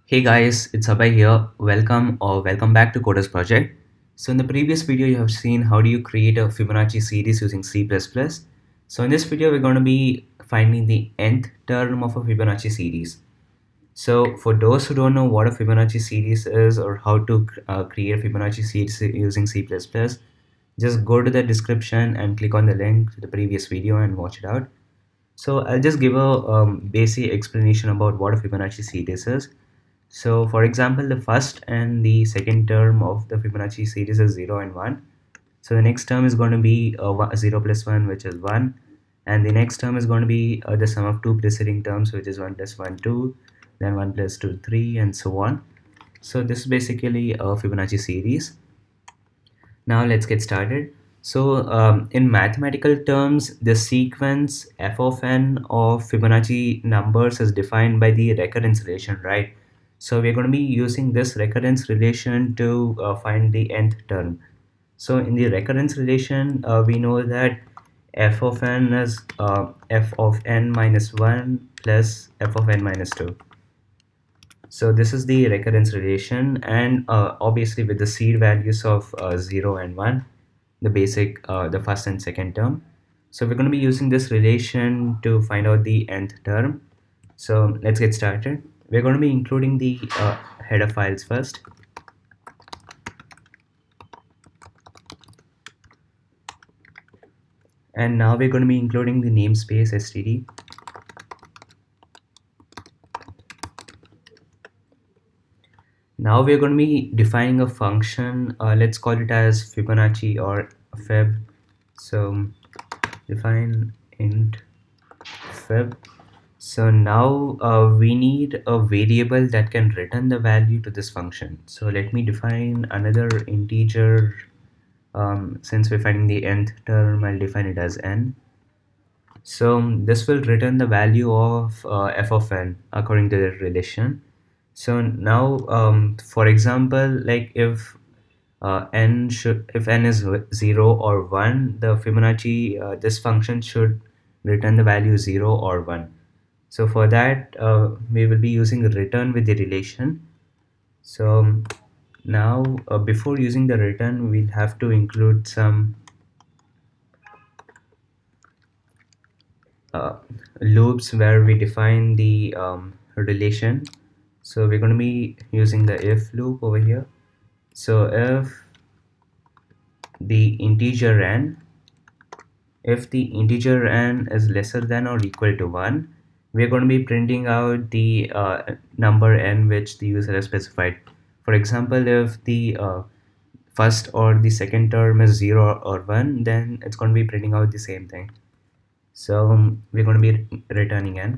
Hey guys, it's Abhay here. Welcome back to Coders Project. So in the previous video you have seen how do you create a Fibonacci series using C++. So in this video we're going to be finding the nth term of a Fibonacci series. So for those who don't know what a Fibonacci series is or how to create a Fibonacci series using C++, just go to the description and click on the link to the previous video and watch it out. So I'll just give a basic explanation about what a Fibonacci series is. So for example, the first and the second term of the Fibonacci series is 0 and 1. So the next term is going to be 0 plus 1, which is 1. And the next term is going to be the sum of two preceding terms, which is 1 plus 1, 2, then 1 plus 2, 3, and so on. So this is basically a Fibonacci series. Now let's get started. So in mathematical terms, the sequence f of n of Fibonacci numbers is defined by the recurrence relation, right? So we're going to be using this recurrence relation to find the nth term. So in the recurrence relation, we know that f of n is f of n minus 1 plus f of n minus 2. So this is the recurrence relation, and obviously with the seed values of 0 and 1, the basic, the first and second term. So we're going to be using this relation to find out the nth term. So let's get started. We're going to be including the header files first. And now we're going to be including the namespace std. Now we're going to be defining a function. Let's call it as Fibonacci or Fib. So define int Fib. So now we need a variable that can return the value to this function. So let me define another integer. Since we're finding the nth term, I'll define it as n. So this will return the value of f of n according to the relation. So now, for example, like if if n is 0 or 1, the Fibonacci, this function should return the value 0 or 1. So for that, we will be using return with the relation. So now, before using the return, we'll have to include some loops where we define the relation. So we're going to be using the if loop over here. So if the integer n is lesser than or equal to 1, we're going to be printing out the number n which the user has specified. For example, if the first or the second term is 0 or 1, then it's going to be printing out the same thing. So we're going to be returning n.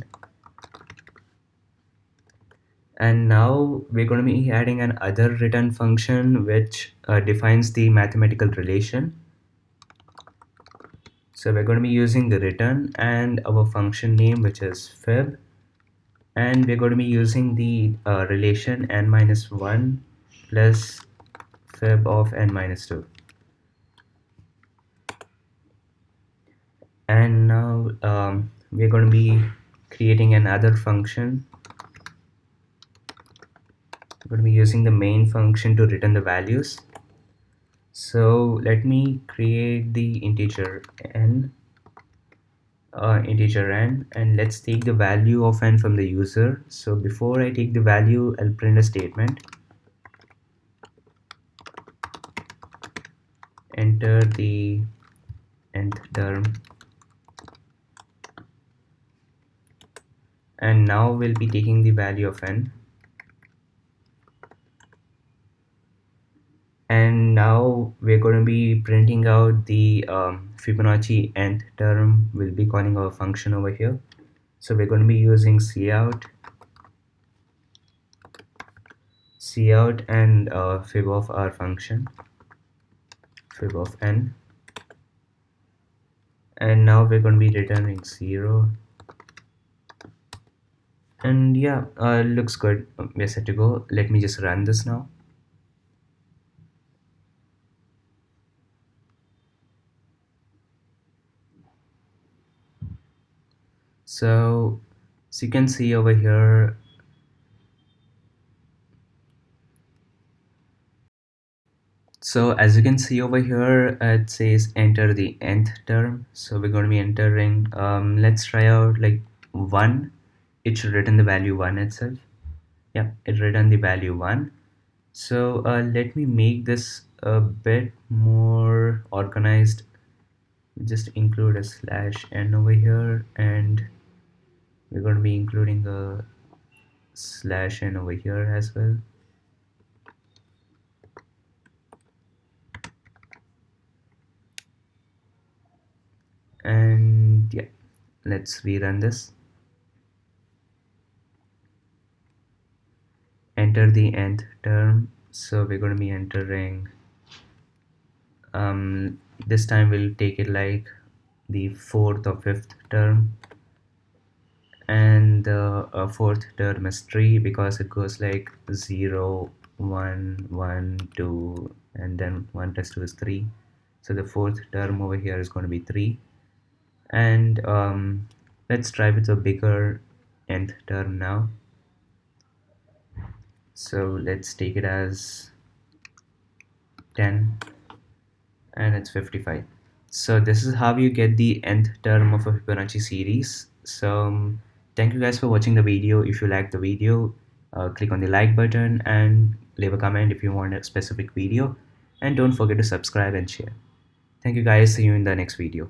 And now we're going to be adding an other return function which defines the mathematical relation. So we're going to be using the return and our function name, which is fib, and we're going to be using the relation n minus 1 plus fib of n minus 2. And now we're going to be creating another function. We're going to be using the main function to return the values. So let me create the integer n, and let's take the value of n from the user. So before I take the value, I'll print a statement. Enter the nth term, and now we'll be taking the value of n. And now we're going to be printing out the Fibonacci nth term. We'll be calling our function over here. So we're going to be using cout and fib of our function, fib of n. And now we're going to be returning 0. And yeah, looks good. We're set to go. Let me just run this now. So you can see over here, So as you can see over here, it says enter the nth term. So we're going to be entering, let's try out like 1. It should return the value 1 itself. Yeah, it returned the value 1. So let me make this a bit more organized. Just include a slash n over here, and we're going to be including a slash n over here as well. And yeah, let's rerun this. Enter the nth term. So we're going to be entering, this time we'll take it like the fourth or fifth term, and the fourth term is 3 because it goes like 0 1 1 2, and then 1 plus 2 is 3. So the fourth term over here is going to be 3. And let's try with a bigger nth term now. So let's take it as 10, and it's 55. So this is how you get the nth term of a Fibonacci series. So thank you guys for watching the video. If you like the video, click on the like button and leave a comment if you want a specific video, and don't forget to subscribe and share. Thank you guys. See you in the next video.